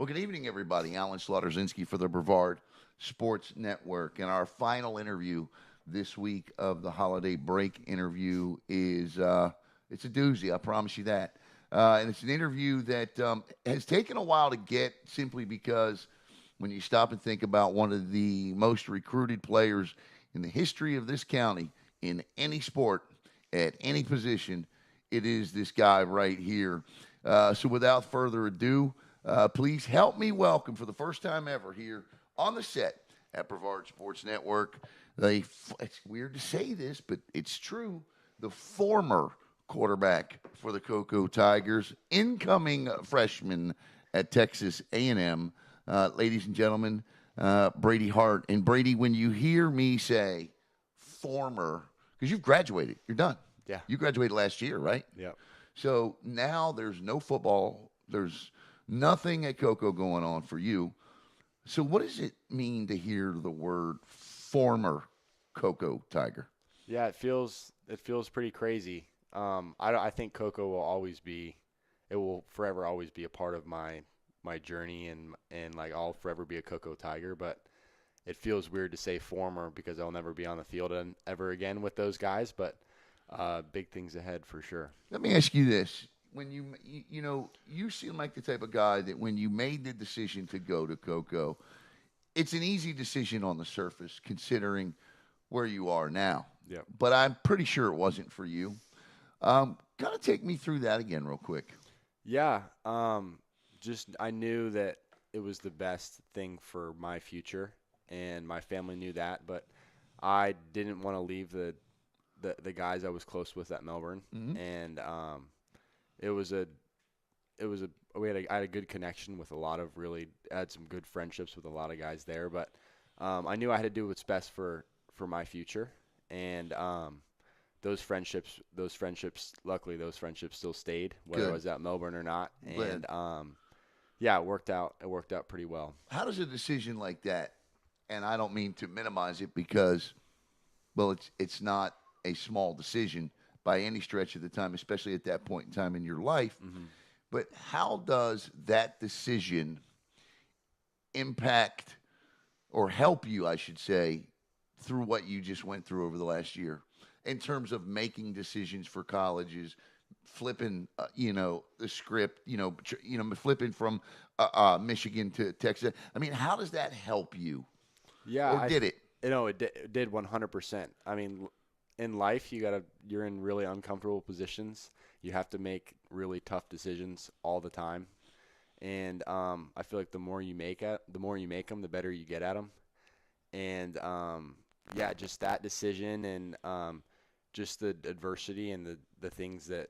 Well, good evening, everybody. Alan Slaughterzinski for the Brevard Sports Network. And our final interview this week of the holiday break interview is it's a doozy, I promise you that. And it's an interview that has taken a while to get simply because when you stop and think about one of the most recruited players in the history of this county in any sport, at any position, it is this guy right here. So without further ado, please help me welcome for the first time ever here on the set at Brevard Sports Network. It's weird to say this, but it's true. The former quarterback for the Cocoa Tigers, incoming freshman at Texas A&M, ladies and gentlemen, Brady Hart. And Brady, when you hear me say former, because you've graduated, you're done. Yeah. You graduated last year, right? Yep. So now there's no football. There's nothing at Cocoa going on for you. So what does it mean to hear the word former Cocoa Tiger? Yeah, it feels pretty crazy. I think Coco will always be, it will forever always be a part of my journey and like I'll forever be a Cocoa Tiger. But it feels weird to say former because I'll never be on the field ever again with those guys. But big things ahead for sure. Let me ask you this. When you seem like the type of guy that when you made the decision to go to Cocoa, it's an easy decision on the surface considering where you are now. Yep. But I'm pretty sure it wasn't for you. Kind of take me through that again real quick. Yeah. Just I knew that it was the best thing for my future, and my family knew that. But I didn't want to leave the guys I was close with at Melbourne, Mm-hmm. and it was a I had a good connection with a lot of really I had some good friendships with a lot of guys there, but I knew I had to do what's best for my future, and luckily those friendships still stayed whether I Good. was at Melbourne or not, Glad. and yeah, it worked out pretty well. How does a decision like that, and I don't mean to minimize it because, well, it's not a small decision by any stretch of the time, especially at that point in time in your life. Hmm. But how does that decision impact or help you, I should say, through what you just went through over the last year in terms of making decisions for colleges, flipping, the script, flipping from Michigan to Texas? I mean, how does that help you, Yeah, or did it? it did 100%. I mean, in life, you're in really uncomfortable positions. You have to make really tough decisions all the time, and I feel like the more you make them, the better you get at them. And yeah, just that decision and just the adversity and the things that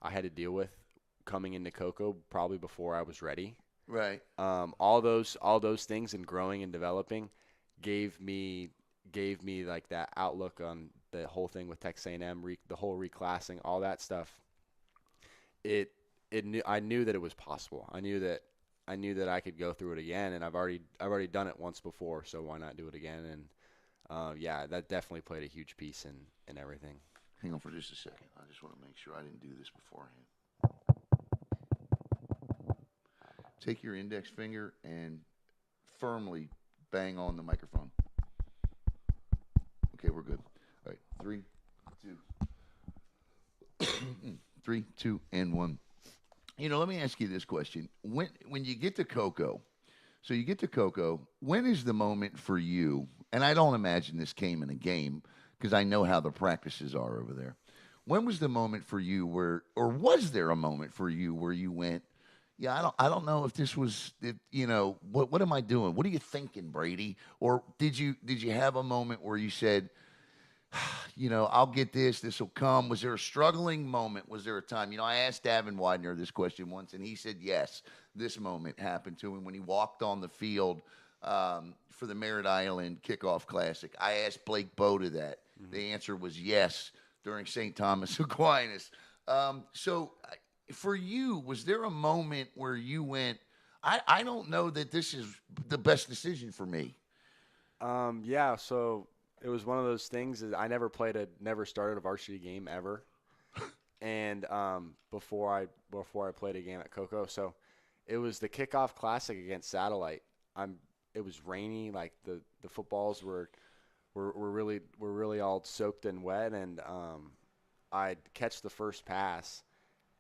I had to deal with coming into Coco probably before I was ready. Right. All those things and growing and developing gave me like that outlook on the whole thing with Texas A&M, the whole reclassing, all that stuff. It I knew that it was possible. I knew that I could go through it again, and I've already done it once before, so why not do it again? And yeah, that definitely played a huge piece in everything. Hang on for just a second. I just want to make sure I didn't do this beforehand. Take your index finger and firmly bang on the microphone. Okay, we're good. All right, three, two, three, two, and one. Let me ask you this question: when you get to Cocoa, so you get to Cocoa, when is the moment for you? And I don't imagine this came in a game because I know how the practices are over there. When was the moment for you where, or was there a moment for you where you went, yeah, I don't know if this was, what am I doing? What are you thinking, Brady? Or did you have a moment where you said, I'll get this. This will come. Was there a struggling moment? Was there a time? I asked Davin Widener this question once, and he said yes. This moment happened to him when he walked on the field for the Merritt Island Kickoff Classic. I asked Blake Boda that. Hmm. The answer was yes during St. Thomas Aquinas. For you, was there a moment where you went, I don't know that this is the best decision for me? Yeah, so it was one of those things that I never started a varsity game ever, and before I played a game at Coco, so it was the kickoff classic against Satellite. It was rainy, like the footballs were really all soaked and wet, and I'd catch the first pass,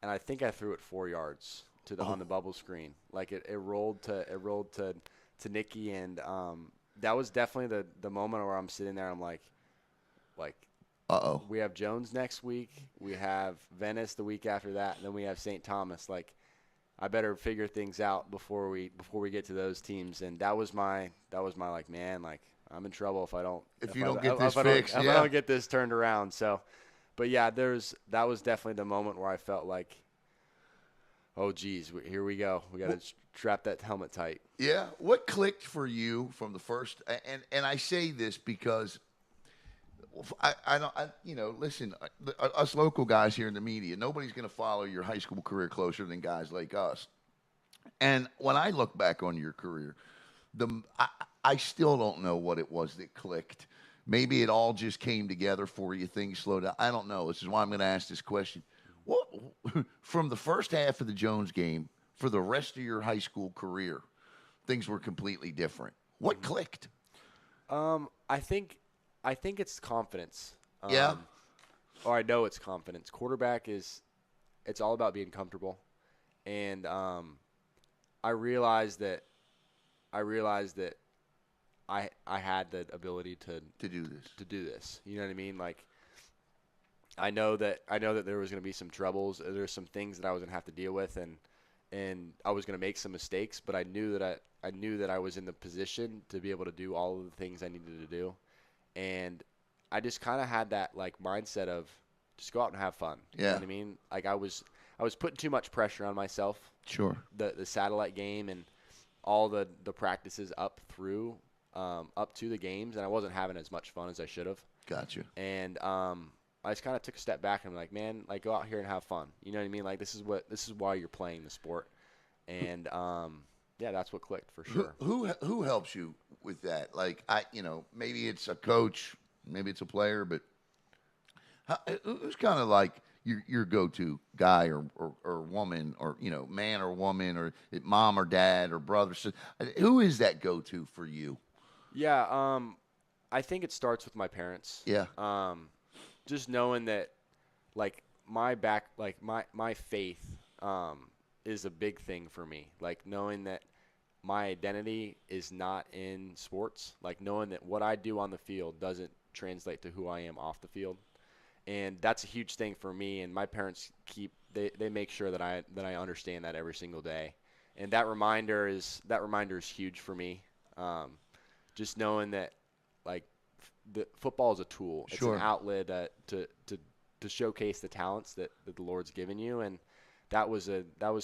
and I think I threw it 4 yards to on the bubble screen. Like it rolled to Nikki, and that was definitely the moment where I'm sitting there. I'm like, Uh-oh. we have Jones next week, we have Venice the week after that, and then we have St. Thomas. Like, I better figure things out before we get to those teams. And that was my like, man, like, I'm in trouble if I don't get this fixed. If I don't get this turned around. So, but yeah, that was definitely the moment where I felt like, oh geez, here we go. We got to strap that helmet tight. Yeah. What clicked for you from the first? And I say this because listen, us local guys here in the media, nobody's going to follow your high school career closer than guys like us. And when I look back on your career, I still don't know what it was that clicked. Maybe it all just came together for you. Things slowed down. I don't know. This is why I'm going to ask this question. What, from the first half of the Jones game for the rest of your high school career, things were completely different. What clicked? I think it's confidence. Yeah. Or I know it's confidence. Quarterback it's all about being comfortable. And I realized that I had the ability to do this. You know what I mean? Like, I know that there was going to be some troubles. There's some things that I was going to have to deal with, and I was going to make some mistakes. But I knew that I was in the position to be able to do all of the things I needed to do, and I just kind of had that like mindset of just go out and have fun. You know what I mean? Like, I was putting too much pressure on myself. Sure. The Satellite game and all the practices up to the games, and I wasn't having as much fun as I should have. Gotcha. And I just kind of took a step back and I'm like, man, like, go out here and have fun. You know what I mean? Like, this is why you're playing the sport. And yeah, that's what clicked for sure. Who helps you with that? Like, maybe it's a coach, maybe it's a player, but who's kind of like your go-to guy or woman, or man or woman, or mom or dad or brother? Who is that go-to for you? Yeah, I think it starts with my parents. Yeah. Just knowing that, like, my faith is a big thing for me. Like, knowing that my identity is not in sports. Like, knowing that what I do on the field doesn't translate to who I am off the field. And that's a huge thing for me. And my parents they make sure that I understand that every single day. And that reminder is huge for me. Just knowing that, like, the football is a tool. It's Sure. an outlet to showcase the talents that the Lord's given you, and that was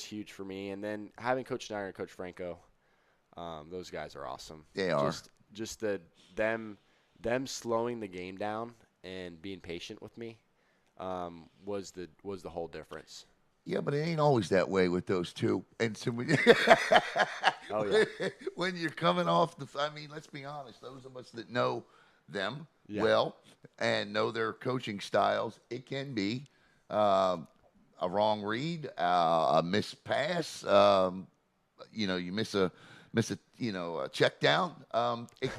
huge for me. And then having Coach Snyder and Coach Franco, those guys are awesome. They are. Just them slowing the game down and being patient with me was the whole difference. Yeah, but it ain't always that way with those two. And so Oh yeah. When you're coming off let's be honest, those of us that know them well and know their coaching styles, it can be a wrong read, a missed pass, you miss a check down.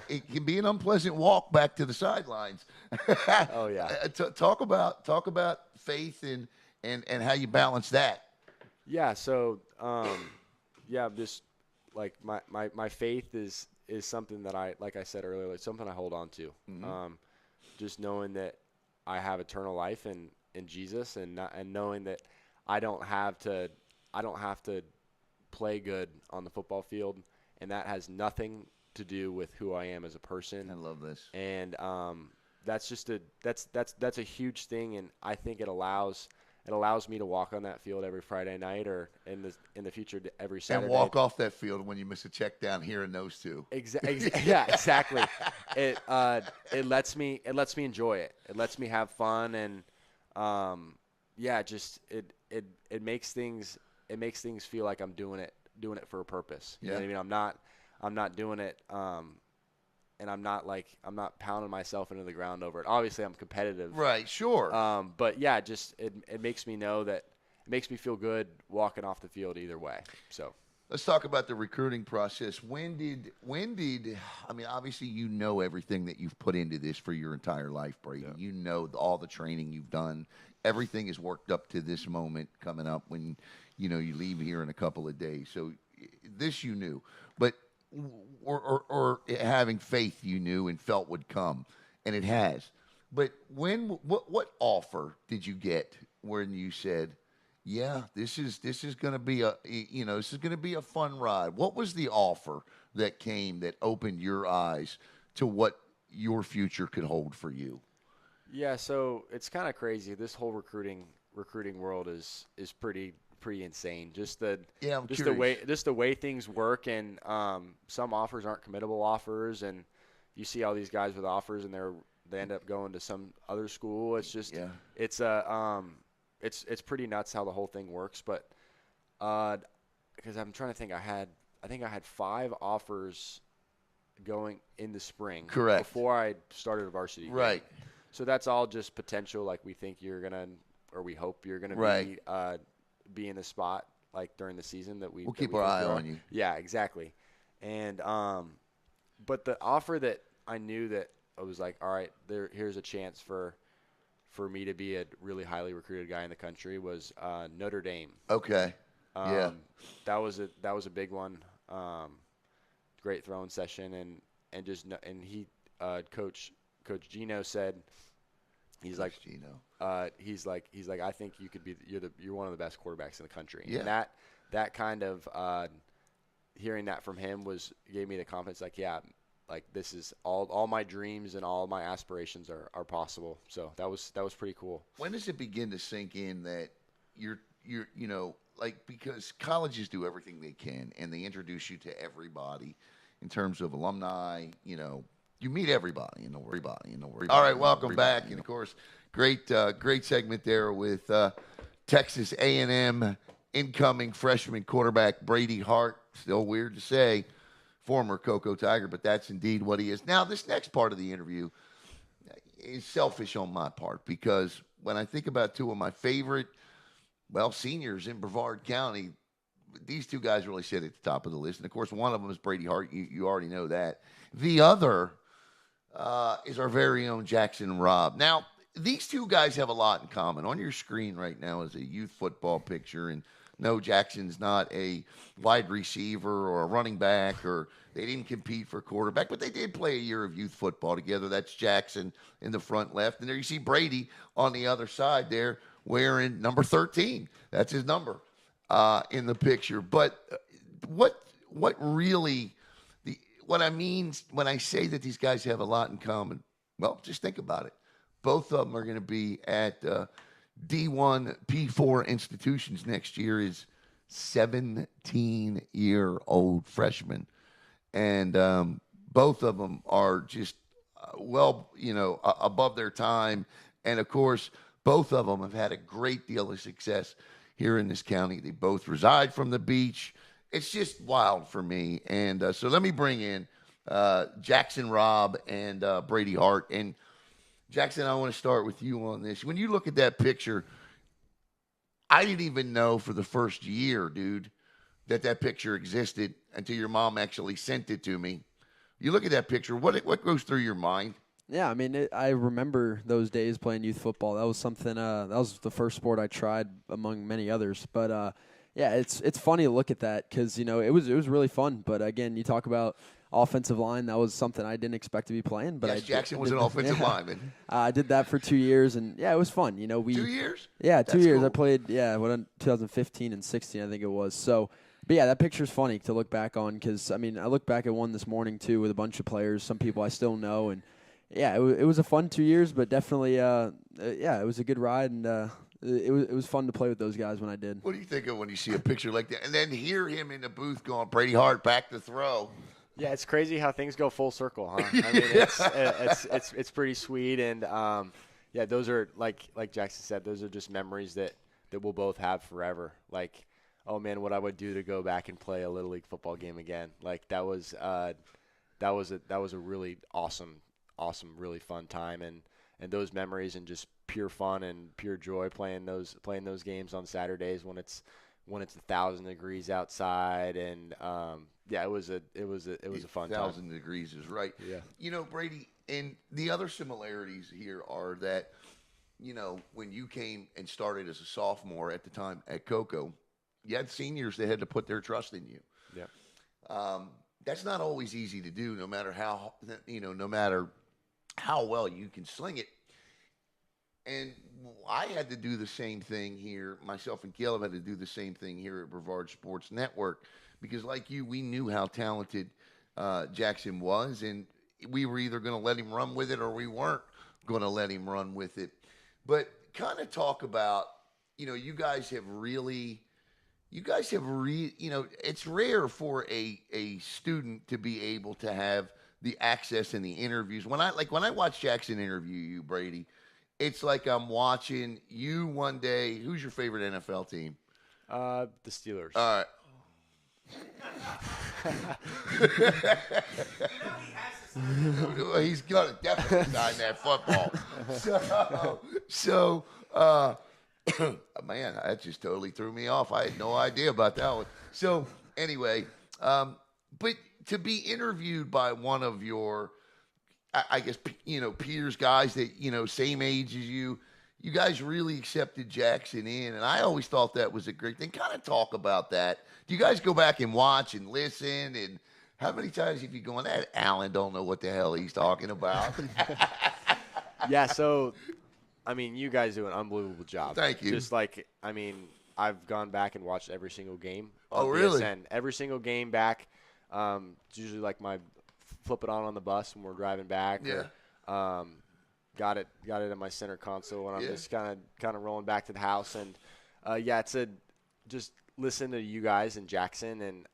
It can be an unpleasant walk back to the sidelines. Oh yeah. Talk about faith and how you balance that. Yeah. So just like my faith is something that like I said earlier, like something I hold on to. Mm-hmm. Just knowing that I have eternal life in Jesus, and knowing that I don't have to play good on the football field, and that has nothing to do with who I am as a person. I love this. And that's a huge thing, and I think it allows me to walk on that field every Friday night, or in the future every Saturday. And walk off that field when you miss a check down, hearing those two. Yeah, exactly. It lets me enjoy it. It lets me have fun, and it makes things feel like I'm doing it for a purpose. You know what I mean? I'm not doing it and I'm not pounding myself into the ground over it. Obviously, I'm competitive. Right, sure. But yeah, just it makes me know that it makes me feel good walking off the field either way. So Let's talk about the recruiting process. I mean, obviously you know everything that you've put into this for your entire life, Brady. Yeah. You know all the training you've done. Everything is worked up to this moment coming up when, you leave here in a couple of days. So this you knew. But or having faith you knew and felt would come, and it has. But what offer did you get when you said, yeah, this is going to be this is going to be a fun ride. What was the offer that came that opened your eyes to what your future could hold for you? Yeah, so it's kind of crazy. This whole recruiting world is pretty insane. Yeah, I'm Just the curious. way things work, and some offers aren't committable offers, and you see all these guys with offers, and they end up going to some other school. It's just Yeah. it's a it's pretty nuts how the whole thing works. But because I'm trying to think, I think I had 5 offers going in the spring Correct. before I started a varsity game. Right. So that's all just potential. Like we think you're gonna, or we hope you're gonna Right. be in the spot like during the season that We'll that keep we our think eye you are. on you. Yeah, exactly. And but the offer that I knew that I was like, all right, here's a chance for me to be a really highly recruited guy in the country was Notre Dame. Okay. Yeah. That was a big one. Great throwing session, and he Coach Gino said he's like Gino. he's like I think you could be you're one of the best quarterbacks in the country. Yeah. And that kind of hearing that from him gave me the confidence, like, yeah, like this is all my dreams and all my aspirations are possible. So that was pretty cool. When does it begin to sink in that you're like, because colleges do everything they can and they introduce you to everybody in terms of alumni, you meet everybody in the world. All right, welcome back. And of course, great segment there with Texas A&M incoming freshman quarterback Brady Hart. Still weird to say, former Cocoa Tiger, but that's indeed what he is. Now, this next part of the interview is selfish on my part because when I think about two of my favorite, seniors in Brevard County, these two guys really sit at the top of the list. And, of course, one of them is Brady Hart. You already know that. The other is our very own Jackson Robb. Now, these two guys have a lot in common. On your screen right now is a youth football picture. And no, Jackson's not a wide receiver or a running back, or they didn't compete for quarterback, but they did play a year of youth football together. That's Jackson in the front left. And there you see Brady on the other side there wearing number 13. That's his number in the picture. But what really what I mean when I say that these guys have a lot in common, well, just think about it. Both of them are going to be at D1, P4 institutions next year as 17-year-old freshmen. And both of them are just above their time. And, of course, both of them have had a great deal of success here in this county. They both reside from the beach. It's just wild for me. And so let me bring in Jackson Robb and Brady Hart. And, Jackson, I want to start with you on this. When you look at that picture, I didn't even know for the first year, dude, that picture existed until your mom actually sent it to me. You look at that picture, what goes through your mind? Yeah, I mean, I remember those days playing youth football. That was something. That was the first sport I tried among many others. But yeah, it's funny to look at that because it was really fun. But again, you talk about offensive line. That was something I didn't expect to be playing. But Yes, Jackson was an offensive lineman. I did that for 2 years, and yeah, it was fun. 2 years? Yeah, 2 That's years. cool. I played. Yeah, 2015 and 16, I think it was. So. But yeah, that picture's funny to look back on because, I mean, I look back at one this morning, too, with a bunch of players, some people I still know. And, yeah, it was a fun 2 years, but definitely, it was a good ride. And it was fun to play with those guys when I did. What do you think of when you see a picture like that? And then hear him in the booth going, Brady Hart, back to throw. Yeah, it's crazy how things go full circle, huh? I mean, it's pretty sweet. And, yeah, those are, like Jackson said, those are just memories that we'll both have forever. Like, oh man, what I would do to go back and play a Little League football game again. Like that was a really awesome, really fun time, and those memories and just pure fun and pure joy playing those games on Saturdays when it's when it's 1,000 degrees outside, and yeah, it was a fun time. 1,000 degrees is right. Yeah. You know, Brady, and the other similarities here are that, you know, when you came and started as a sophomore at the time at Coco, you had seniors that had to put their trust in you. Yeah. That's not always easy to do, no matter how, you know, no matter how well you can sling it. And I had to do the same thing here. Myself and Caleb had to do the same thing here at Brevard Sports Network because, like you, we knew how talented Jackson was, and we were either going to let him run with it or we weren't going to let him run with it. But kind of talk about, you know, you guys have, you know, it's rare for a student to be able to have the access and the interviews. When I watch Jackson interview you, Brady, it's like I'm watching you one day. Who's your favorite NFL team? The Steelers. All right. He's gonna definitely sign that football. So, man, that just totally threw me off. I had no idea about that one. So, anyway, but to be interviewed by one of your, I guess, you know, peers, guys that, you know, same age as you guys really accepted Jackson in, and I always thought that was a great thing. Kind of talk about that. Do you guys go back and watch and listen? And how many times have you gone, that Alan don't know what the hell he's talking about? Yeah, so, I mean, you guys do an unbelievable job. Thank you. Just like, I mean, I've gone back and watched every single game on Oh, really? BSN. Every single game back. It's usually like my flip it on the bus when we're driving back. Yeah. Or, got it in my center console, and I'm just kind of rolling back to the house. And, yeah, just listen to you guys and Jackson. And,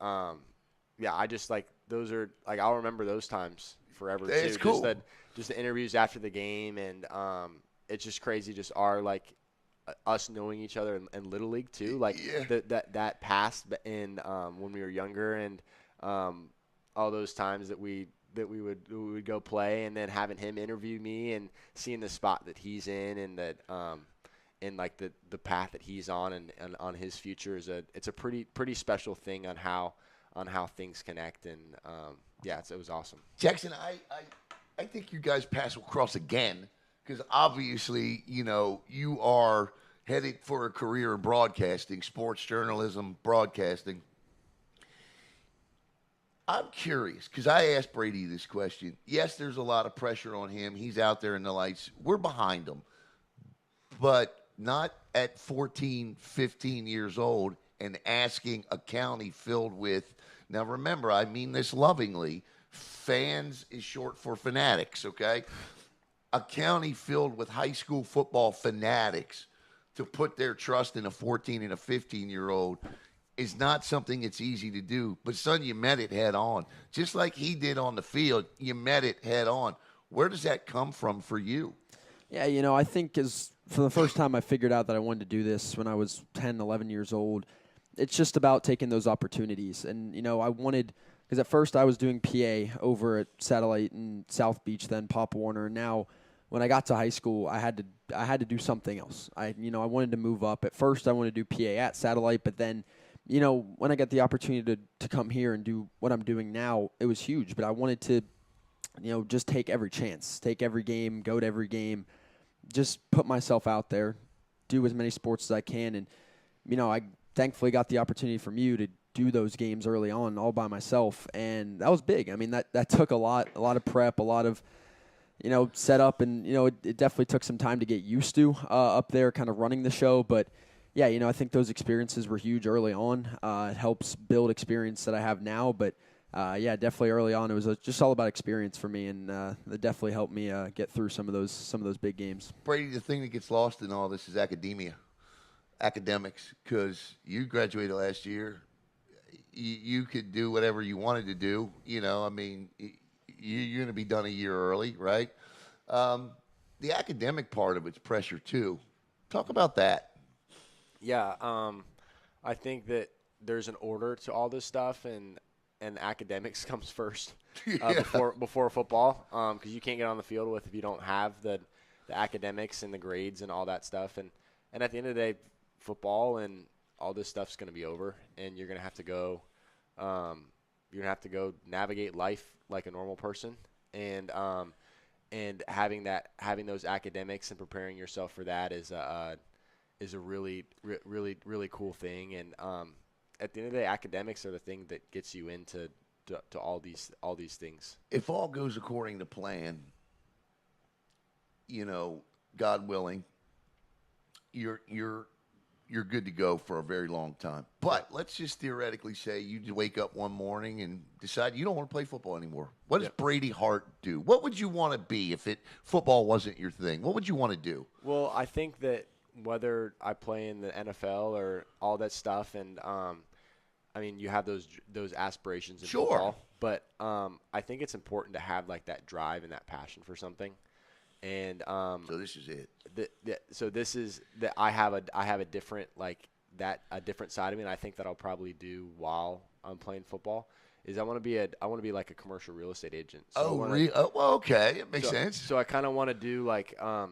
yeah, I just, like, those are, like, I'll remember those times forever, too. It's cool. Just the interviews after the game, and it's just crazy, just our, like, us knowing each other in Little League, too. Like, that past in when we were younger, and all those times that we would go play, and then having him interview me and seeing the spot that he's in, and that and like the path that he's on, and on his future it's a pretty special thing on how things connect. And yeah, it was awesome. Jackson, I think you guys pass across again because obviously, you know, you are headed for a career in broadcasting, sports journalism, broadcasting. I'm curious because I asked Brady this question. Yes, there's a lot of pressure on him. He's out there in the lights. We're behind him. But not at 14, 15 years old and asking a county filled with, now remember, I mean this lovingly, fans is short for fanatics, okay? A county filled with high school football fanatics to put their trust in a 14 and a 15-year-old is not something that's easy to do. But, son, you met it head on. Just like he did on the field, you met it head on. Where does that come from for you? Yeah, you know, I think for the first time I figured out that I wanted to do this when I was 10, 11 years old. It's just about taking those opportunities. And, you know, I wanted – because at first I was doing PA over at Satellite in South Beach, then Pop Warner. And now when I got to high school, I had to do something else. I wanted to move up. At first I wanted to do PA at Satellite, but then – you know, when I got the opportunity to come here and do what I'm doing now, it was huge. But I wanted to, you know, just take every chance, take every game, go to every game, just put myself out there, do as many sports as I can. And, you know, I thankfully got the opportunity from you to do those games early on all by myself. And that was big. I mean, that took a lot of prep, a lot of, you know, setup. And, you know, it definitely took some time to get used to up there kind of running the show. But, yeah, you know, I think those experiences were huge early on. It helps build experience that I have now. But, yeah, definitely early on it was just all about experience for me, and that definitely helped me get through some of those big games. Brady, the thing that gets lost in all this is academics, because you graduated last year. You could do whatever you wanted to do. You know, I mean, you're going to be done a year early, right? The academic part of it's pressure, too. Talk about that. Yeah, I think that there's an order to all this stuff, and academics comes first before football, because you can't get on the field if you don't have the academics and the grades and all that stuff. And at the end of the day, football and all this stuff's going to be over, and you're going to have to go navigate life like a normal person, and having those academics and preparing yourself for that is a really really cool thing. And at the end of the day, academics are the thing that gets you into to all these things. If all goes according to plan, God willing, you're good to go for a very long time. But let's just theoretically say you wake up one morning and decide you don't want to play football anymore. What does Brady Hart do? What would you want to be if football wasn't your thing? What would you want to do? Well, I think that whether I play in the NFL or all that stuff, and I mean, you have those aspirations in football, but I think it's important to have like that drive and that passion for something. And so this is it. So this is that I have a different a different side of me, and I think that I'll probably do while I'm playing football. Is I want to be like a commercial real estate agent. So well, okay, it makes sense. So I kind of want to do like I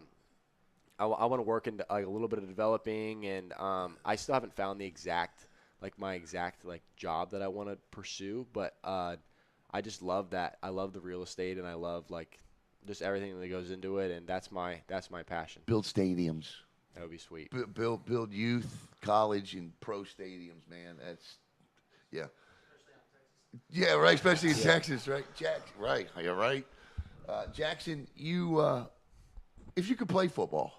want to work into like a little bit of developing, and I still haven't found my exact job that I want to pursue, but I just love that. I love the real estate, and I love just everything that goes into it, and that's my passion. Build stadiums. That would be sweet. Build youth, college, and pro stadiums, man. Yeah, right. Especially in Texas, right? Right. You're right. Jackson, if you could play football,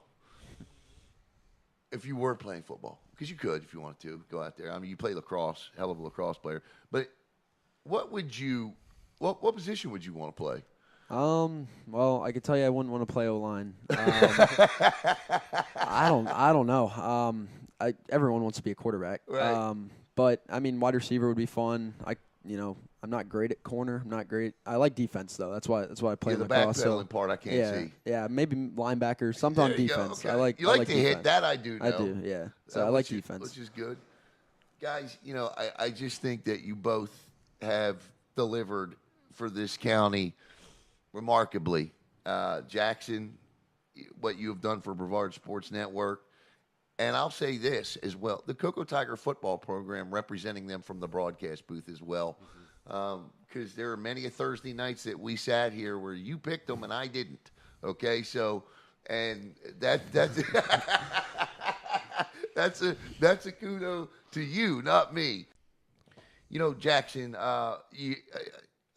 if you were playing football, because you could if you wanted to go out there. I mean, you play lacrosse, hell of a lacrosse player. But what position would you want to play? Well, I could tell you I wouldn't want to play O-line. I don't know. Everyone wants to be a quarterback. Right. But I mean, wide receiver would be fun. I'm not great at corner. I'm not great. I like defense though. That's why I play the lacrosse. Backpedaling part I can't see. Yeah, maybe linebacker. Something on defense. Okay. I like. You like to defense. hit that? I do. I do. Yeah. So I like defense, which is good. Guys, I just think that you both have delivered for this county remarkably. Jackson, what you have done for Brevard Sports Network. And I'll say this as well. The Cocoa Tiger football program representing them from the broadcast booth as well. Because there are many Thursday nights that we sat here where you picked them and I didn't. Okay, so and that's that's a kudo to you, not me. Jackson, I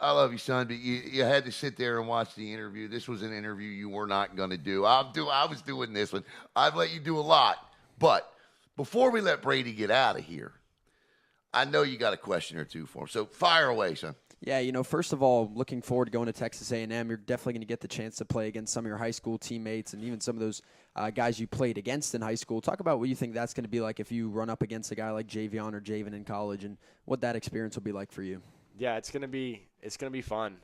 love you, son, but you had to sit there and watch the interview. This was an interview you were not going to do. I was doing this one. I've let you do a lot. But before we let Brady get out of here, I know you got a question or two for him. So fire away, son. Yeah, first of all, looking forward to going to Texas A&M. You're definitely going to get the chance to play against some of your high school teammates and even some of those guys you played against in high school. Talk about what you think that's going to be like if you run up against a guy like Javion or Javen in college, and what that experience will be like for you. Yeah, it's gonna be fun.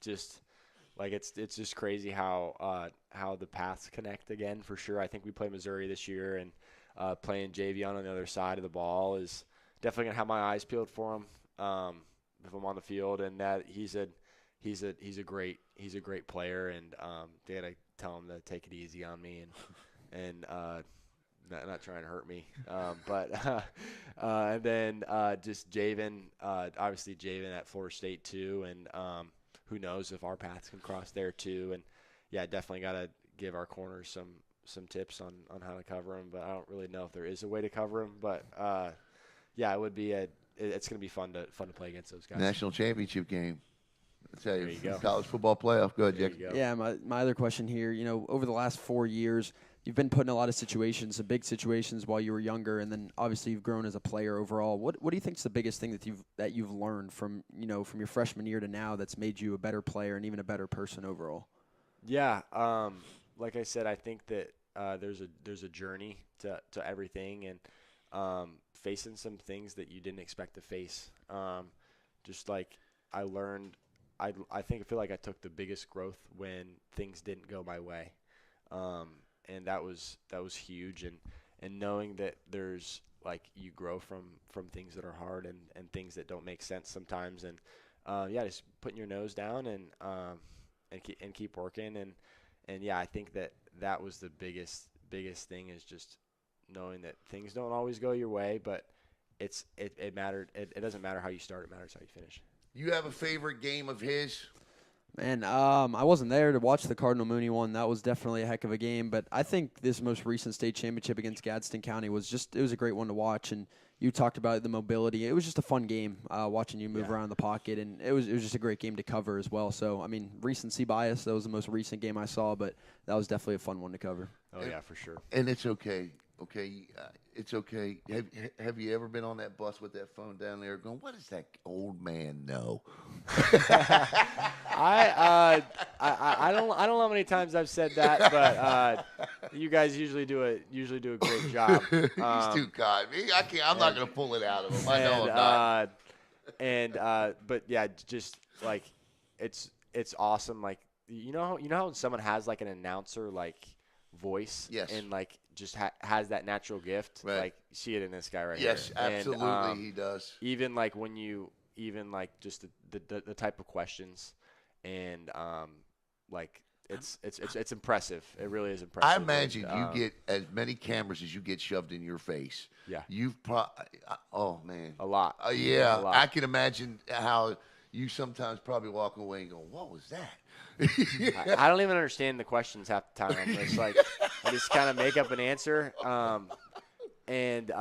It's just crazy how the paths connect again for sure. I think we play Missouri this year, and playing Javion on the other side of the ball is definitely gonna have my eyes peeled for him if I'm on the field. And that he's a great player, and they gotta tell him to take it easy on me and not trying to hurt me, and then just Javen, obviously Javen at Florida State too, and who knows if our paths can cross there too. And yeah, definitely got to give our corners some tips on how to cover them, but I don't really know if there is a way to cover them. But yeah, it's going to be fun to play against those guys. National championship game. I tell you, There you go. College football playoff. Go ahead, There Jack. you go. Yeah, my other question here, over the last 4 years, you've been put in a lot of situations, some big situations while you were younger, and then obviously you've grown as a player overall. What do you think is the biggest thing that you've learned from your freshman year to now that's made you a better player and even a better person overall? Yeah, like I said, I think that there's a journey to everything, and facing some things that you didn't expect to face. Just like I learned, I feel like I took the biggest growth when things didn't go my way. And that was huge, and knowing that there's you grow from things that are hard and things that don't make sense sometimes, and just putting your nose down and keep working, and yeah, I think that was the biggest thing, is just knowing that things don't always go your way, but it mattered. It doesn't matter how you start; it matters how you finish. You have a favorite game of his? Man, I wasn't there to watch the Cardinal Mooney one. That was definitely a heck of a game. But I think this most recent state championship against Gadsden County it was a great one to watch. And you talked about the mobility. It was just a fun game watching you move around the pocket. And it was just a great game to cover as well. So, I mean, recency bias, that was the most recent game I saw. But that was definitely a fun one to cover. Oh, yeah, for sure. And it's okay. Okay, it's okay. Have you ever been on that bus with that phone down there going, what does that old man know? I don't know how many times I've said that, but you guys usually do a great job. He's too kind. I'm not going to pull it out of him. I know I'm not. But yeah, just like it's awesome. Like you know how when someone has like an announcer like voice, yes, and like just has that natural gift. Right. Like you see it in this guy right yes, here. Yes, absolutely, he does. Even like just the type of questions, and like it's impressive. It really is impressive. I imagine you get as many cameras as you get shoved in your face. Yeah, you've oh man, a lot. Yeah, a lot. I can imagine how you sometimes probably walk away and go, "What was that?" I don't even understand the questions half the time. It's like I just kind of make up an answer, and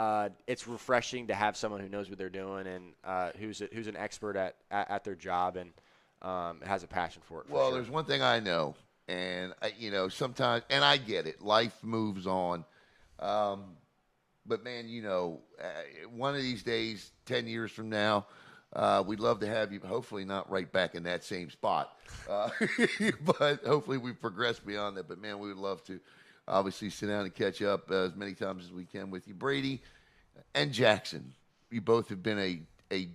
it's refreshing to have someone who knows what they're doing and who's an expert at their job and has a passion for it. Well, there's one thing I know, and sometimes, and I get it. Life moves on, but man, one of these days, 10 years from now. We'd love to have you, hopefully not right back in that same spot, but hopefully we've progressed beyond that. But, man, we would love to obviously sit down and catch up as many times as we can with you. Brady and Jackson, you both have been a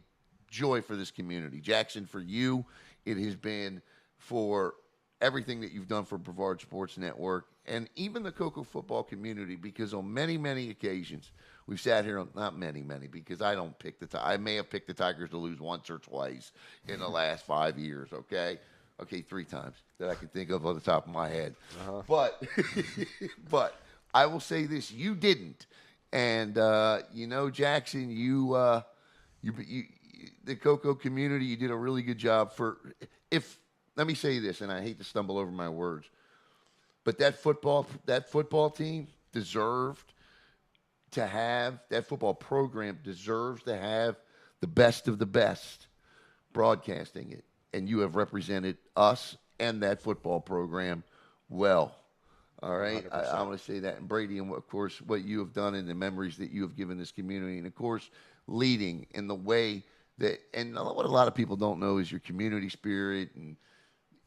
joy for this community. Jackson, for you, it has been for everything that you've done for Brevard Sports Network and even the Cocoa football community, because on many, many occasions, we've sat here, not many, because I don't pick I may have picked the Tigers to lose once or twice in the last 5 years, okay? Okay, 3 times that I can think of on the top of my head. Uh-huh. But I will say this, you didn't. And, Jackson, the Cocoa community, you did a really good job let me say this, and I hate to stumble over my words, but that football team deserved to have, that football program deserves to have the best of the best broadcasting it. And you have represented us and that football program well. All right? I want to say that. And Brady, and of course, what you have done and the memories that you have given this community, and of course, leading in the way that, and what a lot of people don't know is your community spirit and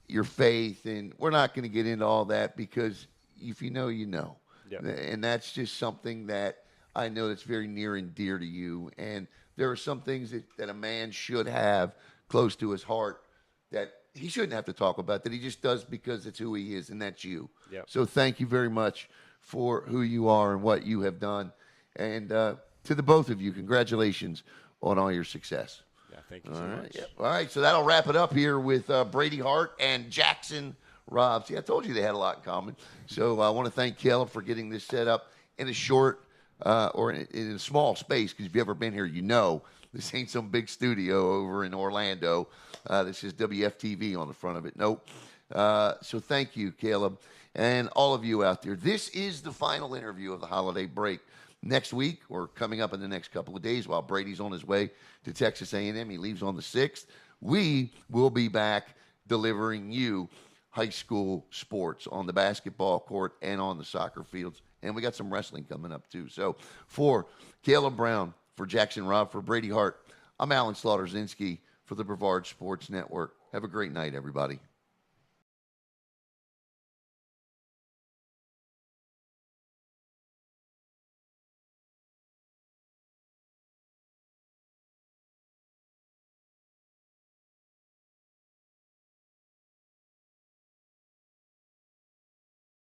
your faith. And we're not going to get into all that because if you know, you know. Yep. And that's just something that I know that's very near and dear to you. And there are some things that a man should have close to his heart that he shouldn't have to talk about, that he just does because it's who he is, and that's you. Yep. So thank you very much for who you are and what you have done. And to the both of you, congratulations on all your success. Yeah, thank you so much. Yep. All right, so that'll wrap it up here with Brady Hart and Jackson Robb. See, I told you they had a lot in common. So I want to thank Caleb for getting this set up in a short or in a small space, because if you've ever been here, you know this ain't some big studio over in Orlando. This is WFTV on the front of it. Nope. So thank you, Caleb, and all of you out there. This is the final interview of the holiday break. Next week, or coming up in the next couple of days, while Brady's on his way to Texas A&M, he leaves on the 6th, we will be back delivering you high school sports on the basketball court and on the soccer fields. And we got some wrestling coming up, too. So for Caleb Brown, for Jackson Robb, for Brady Hart, I'm Alan Slaughter-Zinski for the Brevard Sports Network. Have a great night, everybody.